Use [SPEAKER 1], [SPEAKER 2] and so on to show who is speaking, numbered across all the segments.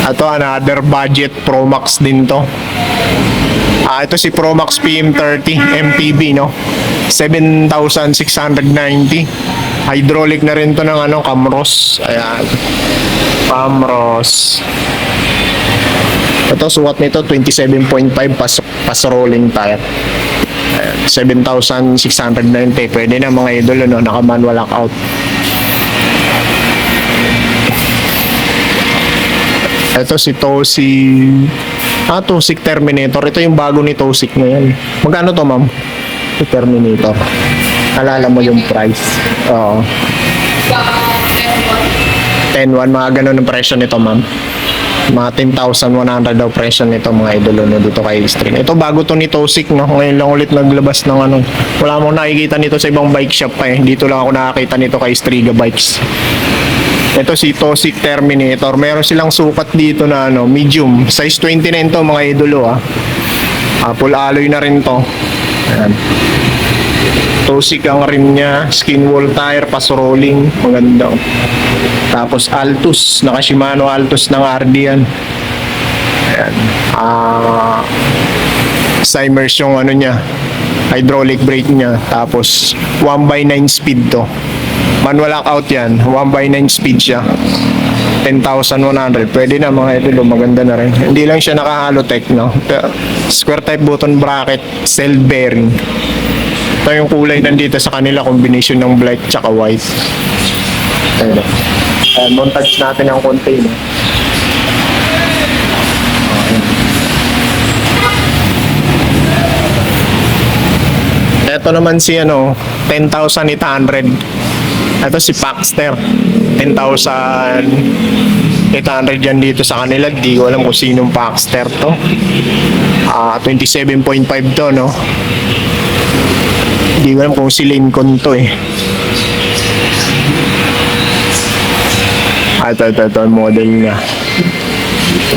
[SPEAKER 1] Ito, another budget Pro Max din to. Ito si Pro Max PM30 MPV, no? 7,690. Hydraulic na rin to ng ano, Camros. Ayan. Camros. Ito, sukat nito 27.5 pas rolling tire. 7,690. Pwede na mga idol, no? Naka-manual lockout. Ito si Tosi. Tosik Terminator. Ito yung bago ni Tosik ngayon. Magkano to, ma'am? Si Terminator. Alala mo yung price. Oo. 10,100. Mga ganun ang presyo nito, ma'am. Mga 10,100 daw presyo nito, mga idol, no, dito kay String. Ito bago to ni Tosik, no? Ngayon lang ulit naglabas ng ano. Wala mo nakikita nito sa ibang bike shop pa eh. Dito lang ako nakakita nito kay Striga Bikes. Ito si Tosik Terminator. Meron silang sukat dito na ano, medium. Size 29 to, mga idolo, full alloy na rin to. Ayan. Tosik ang rim niya. Skin wall tire, pass rolling. Maganda. Tapos Altus. Naka Shimano Altus ng RD yan. Ayan. Simers yung ano niya. Hydraulic brake niya. Tapos 1/9 speed to. Manual lockout yan. 1/9 speed siya. 10,100. Pwede na mga idol. Maganda na rin. Hindi lang siya naka-halotech, no? Square type button bracket. Cell bearing. Ito yung kulay nandito sa kanila. Combination ng black tsaka white. Ayan. Montage natin ang container. Ito naman si ano, 10,800. Ito si Paxter. 10,800 yan dito sa kanila. Di ko alam kung sinong Paxter to. 27.5 to, no? Di ko alam kung si Lincoln to eh. Ito, model niya.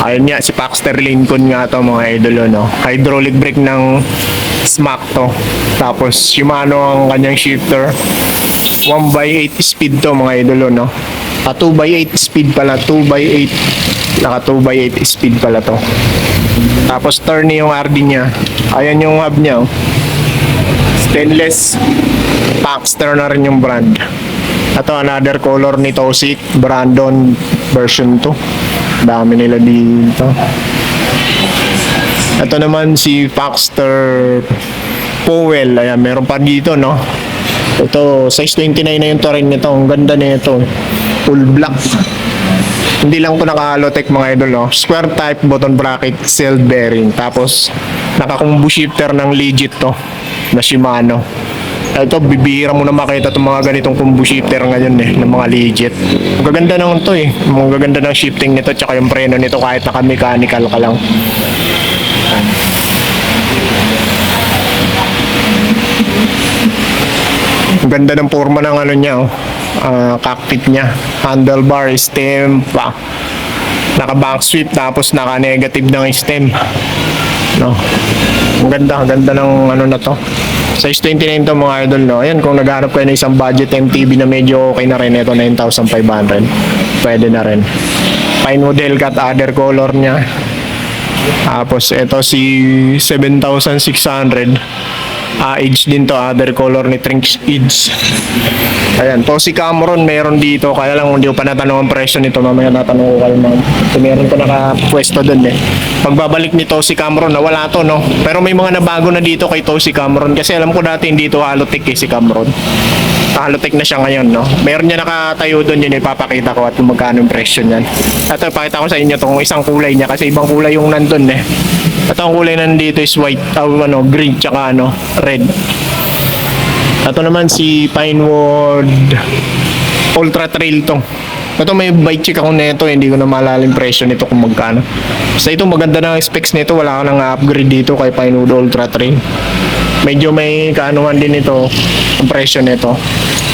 [SPEAKER 1] Ayun nga, si Paxter Lincoln nga to, mga idol, no? Hydraulic brake ng Smack to. Tapos Shimano ang kanyang shifter. 1/8 speed to, mga idol, no? 2/8 speed pala. 2/8. Naka 2/8 speed pala to. Tapos turn yung RD niya. Ayan yung hub niya, oh. Stainless. Paxter na rin yung brand. Ito, another color ni Tosik. Brandon version 2. Dami nila dito. Ito naman si Paxter Powell. Ayan, meron pa dito, no? Ito, size 29 na yung terrain nito. Ang ganda nito. Full black. Hindi lang ito naka-halotech, mga idol, no? Square type button bracket, cell bearing. Tapos, naka-combo shifter ng legit to. Na Shimano. Ito, bibihira mo na makita itong mga ganitong combo shifter ngayon eh, ng mga legit. Ang gaganda naman ito eh. Ang gaganda ng shifting nito, tsaka yung preno nito kahit naka-mechanical ka lang. Ang ganda ng forma ng ano niya, oh. Cockpit niya. Handlebar, stem, naka-bank sweep, tapos naka-negative ng stem. No. Ang ganda ng ano na to. Size 29 to, mga idol, no. Ayan, kung naghahanap kayo ng isang budget MTB na medyo okay na rin, ito 9,500. Pwede na rin. Pine model cut, other color niya. Tapos ito si 7,600. Edge din to, other color ni Trinx Edge. Ayan, to si Cameron meron dito, kaya lang hindi ko pa natanong ang presyo nito, mamaya natanong ko kayo, ma'am. So, meron to nakapwesto dun eh. Pagbabalik ni Tosi Cameron, nawala to, no? Pero may mga nabago na dito kay Tosi Cameron, kasi alam ko dati hindi to halotech eh, si Cameron. Halotech na siya ngayon, no? Meron niya nakatayo doon, yun ipapakita ko at kung magkano yung presyo niyan. Ito, ipakita ko sa inyo tong isang kulay niya, kasi ibang kulay yung nandun eh. Ito ang kulay nandito is white, green, tsaka red. Ito naman si Pinewood Ultra Trail to. Ito may bike check ako nito, hindi ko na maalala yung presyo nito kung magkano. Basta ito maganda na specs nito, wala ka nang upgrade dito kay Pinewood Ultra Trail. Medyo may kaanuhan din ito ang presyo nito.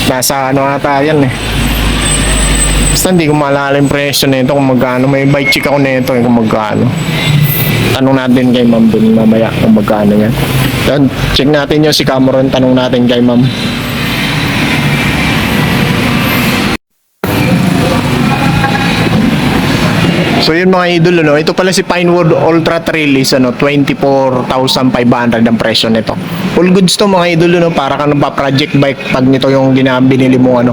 [SPEAKER 1] Nasa ata yan eh. Basta hindi ko maalala yung presyo nito kung magkano. May bike check ako nito kung magkano. Tanong natin kay ma'am dun mamaya kung magkano yan. Yan, check natin yung si Cameron, tanong natin kay ma'am. So yun mga idol, no? Ito pala si Pinewood Ultra Trail is 24,500 ang presyo nito. All goods to mga idol, no? Para ka pa project bike pag nito yung binili mo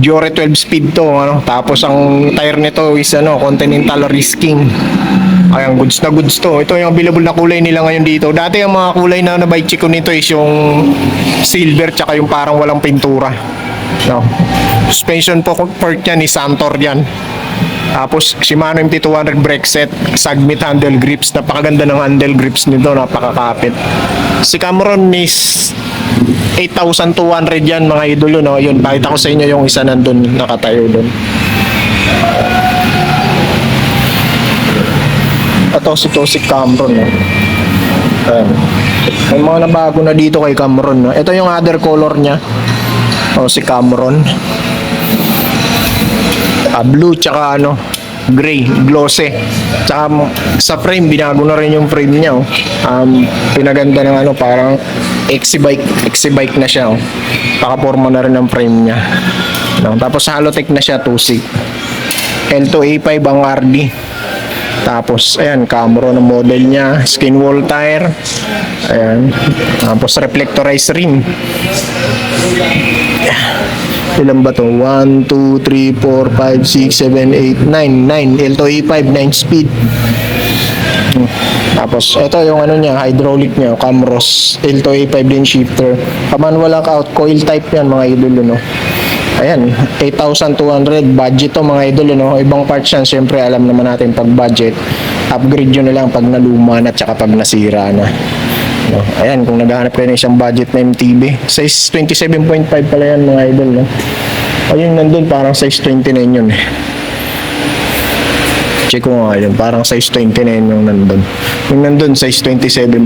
[SPEAKER 1] Diore 12 speed to, Tapos ang tire nito is Continental Risking. Ayan, goods na goods to. Ito yung available na kulay nila ngayon dito. Dati ang mga kulay na nabike check ko nito is yung silver tsaka yung parang walang pintura. No. Suspension port yan ni Santor yan. Tapos Shimano MT200 brake set, Sagmit handle grips. Napakaganda ng handle grips nito, napakakapit. Si Cameron is 8,200 yan mga idolo, no? Yun, pakita ko sa inyo yung isa nandun, nakatayo dun. Ito si Cameron, no? Ayan. May mga nabago na dito kay Cameron, no? Ito yung other color niya. Si Cameron. Blue tsaka gray, glossy. Tsaka sa frame, binago na rin yung frame niya. Pinaganda ng parang XC-bike na siya. Pakaporma na rin ang frame niya. Tapos Halotech na siya, 2.6. L2A5 ang RD. Tapos, ayan, Cameron ang model niya. Skin wall tire. Ayan. Tapos reflectorized rim. Ilan ba to? 1, 2, 3, 4, 5, 6, 7, 8, 9 L2A5, 9 speed. Tapos ito yung niya, hydraulic niya, Camros L2A5 din shifter. Manual lockout, coil type yan mga idol, Ayan, 8,200 budget to mga idol, Ibang parts yan, syempre alam naman natin pag budget, upgrade yun na lang pag naluma na at saka pag nasira na. Ayan, kung naghahanap kayo ng isang budget na MTB, size 27.5 pala yan mga idol, Ayun, nandun parang size 29 yun Check ko nga yun, parang size 29 yung nandun. Yung nandun size 27.5.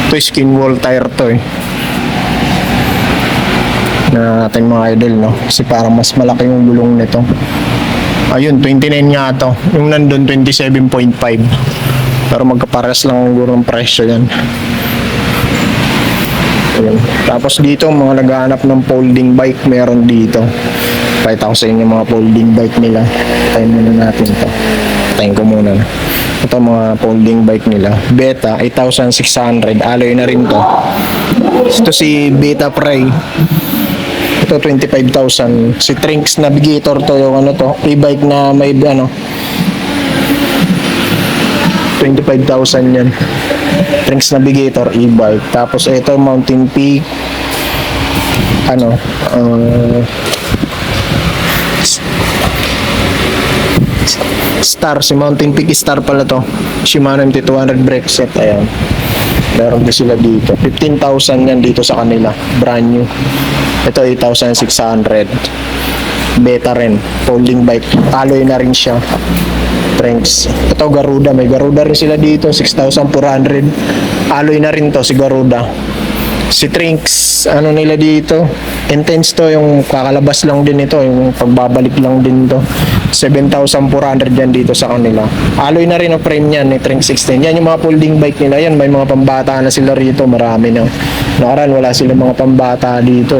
[SPEAKER 1] Ito skin wall tire to na ating mga idol, kasi parang mas malaki yung gulong nito. Ayun, 29 nga to. Yung nandun 27.5. Pero magkapares lang ang gurong presyo yan. Ayan. Tapos dito, mga naghahanap ng folding bike, meron dito. Pakita ko sa inyo mga folding bike nila. Tayin muna natin to. Tayin ko muna. Ito mga folding bike nila. Beta, 8,600. Alloy na rin to. Ito si Beta Prey. Ito 25,000. Si Trinks Navigator to yung to. E-bike na may 25,000 yan. Trinks Navigator e-bike. Tapos ito Mountain Peak. Star, si Mountain Peak Star pala to. Shimano MT200 brake set. Ayan. Meron din sila dito. 15,000 yan dito sa kanila. Brand new. Ito 8,600. Beta rin. Folding bike. Alloy na rin siya. Trinks. Ito Garuda. May Garuda rin sila dito. 6,400. Alloy na rin to si Garuda. Si Trinks, nila dito, intense to, yung kakalabas lang din ito, yung pagbabalik lang din to. 7,400 yan dito sa kanila. Alloy na rin ang frame niyan, ni Trinks 16. Yan yung mga folding bike nila. Yan, may mga pambata na sila rito, marami na. Nakaraan, wala sila mga pambata dito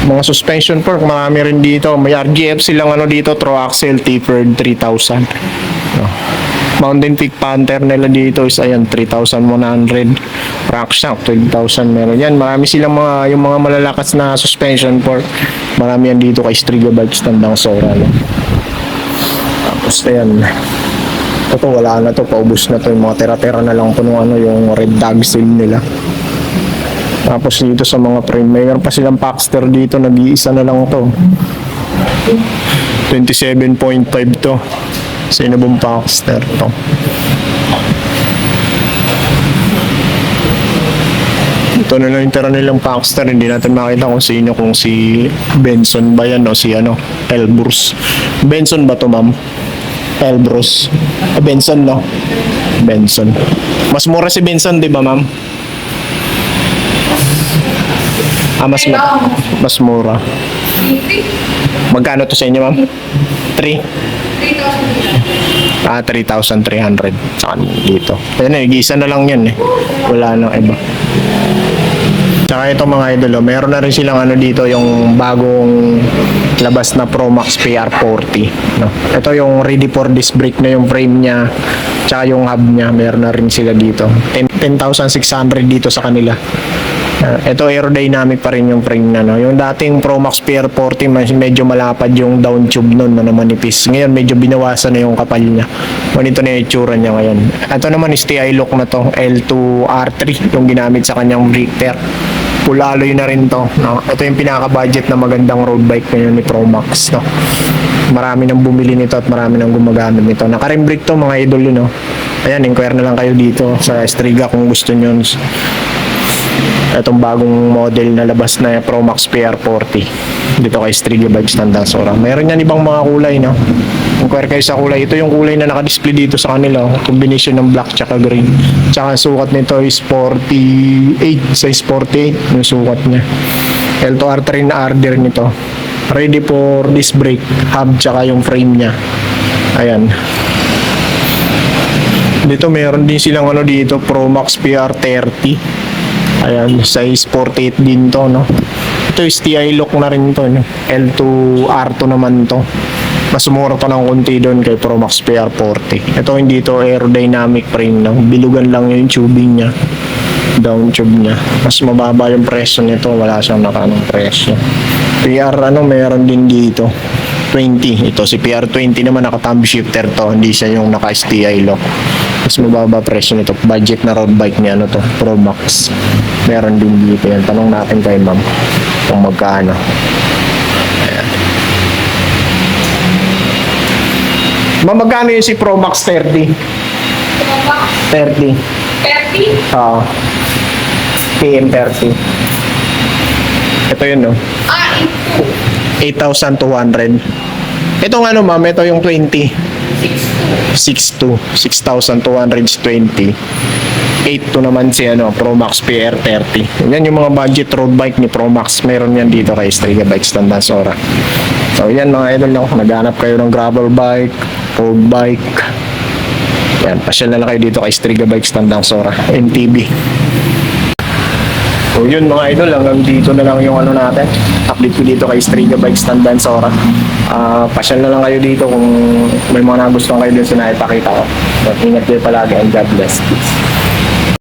[SPEAKER 1] Mga suspension fork, marami rin dito. May RGF silang dito, throw axle, tapered 3,000. Mountain Peak Panther nila dito is ayan 3,100. Rackshack 12,000 meron yan. Marami silang yung mga malalakas na suspension fork. Marami yan dito kay Striga Bikes tandang Sora. Tapos ayan. Ito wala na to, paubos na to. Yung mga tera-tera na lang po yung red tag seal nila. Tapos dito sa mga frame, mayroon pa silang Paxter dito, nag-iisa na lang to. 27.5 to. Sino bang Paxter to? Ito na lang yung tira nilang Paxter. Hindi natin makita kung sino, kung si Benson ba yan o si Elbrus. Benson ba to ma'am? Elbrus. Benson no? Benson. Mas mura si Benson di ba ma'am? Mas mura. Magkano to sa inyo ma'am? 3,300 saka dito. Ayun isa na lang yan wala nang iba. Saka ito mga idol, meron na rin silang dito yung bagong labas na Pro Max PR40, no? Ito yung ready for disc brake na yung frame niya, tsaka yung hub niya, meron na rin sila dito. 10,600 dito sa kanila. Ito aerodynamic pa rin yung frame na, no? Yung dating Pro Max PR40 medyo malapad yung down tube nun, na manipis. Ngayon medyo binawasan na yung kapal niya. Ganito na yung itsura niya ngayon. Ito naman is TI lock na to, L2R3 yung ginamit sa kanyang brake pair. Full alloy na rin to, no? Ito yung pinaka-budget na magandang road bike ngayon ni Pro Max, no? Marami nang bumili nito at marami nang gumagamit nito. Naka-rim brake to mga idol yun, no? Ayan, inquire na lang kayo dito sa Striga kung gusto nyo. Itong bagong model na labas na Pro Max PR40 dito kay Striga Bikes Tandansora. Mayroon yan ibang mga kulay, no? Inquire kayo sa kulay. Ito yung kulay na naka-display dito sa kanila, combination ng black tsaka green. Tsaka sukat nito is 48, size 48 yung sukat niya. L2R3 na RDR nito. Ready for disc brake, hub tsaka yung frame niya. Ayan. Dito meron din silang ano dito, Pro Max PR30. Ayan, size 48 din to, no? Ito is TI lock na rin to, no? L2R2 naman to. Mas mura to ng konti doon kay Pro Max PR40. Ito hindi to aerodynamic frame, no? Bilugan lang yung tubing niya, down tube niya. Mas mababa yung presyo nito, wala siyang nakanong presyo. PR ano, meron din dito 20. Ito si PR20 naman, naka thumb shifter to, hindi siya yung naka STI lock. Mas mababa presyo nito, budget na road bike niya, ano to, Pro Max. Meron din dito yan. Tanong natin kay ma'am kung magkano. Ayan. Ma'am, magkano yung si Pro Max 30?
[SPEAKER 2] Pro Max
[SPEAKER 1] 30.
[SPEAKER 2] 30?
[SPEAKER 1] Oo. PM30. Ito yun, no?
[SPEAKER 2] Ah, ito.
[SPEAKER 1] 8,200. Ito nga, no, ma'am, ito yung 20.
[SPEAKER 2] 6.2.
[SPEAKER 1] 6,220. 8 naman si ano, Pro Max PR30. Yan yung mga budget road bike ni Pro Max. Meron yan dito kay Striga Bikes Tandansora. So yan mga idol, no? Naghanap kayo ng gravel bike, road bike. Yan, pasyal na lang kayo dito kay Striga Bikes Tandansora, MTB. So yun mga idol, hanggang dito na lang yung ano natin. Update ko dito kay Striga Bikes Tandansora. Pasyal na lang kayo dito kung may mga nagustuhan kayo dun sa naipakita ko. So, ingat kayo palagi and God bless.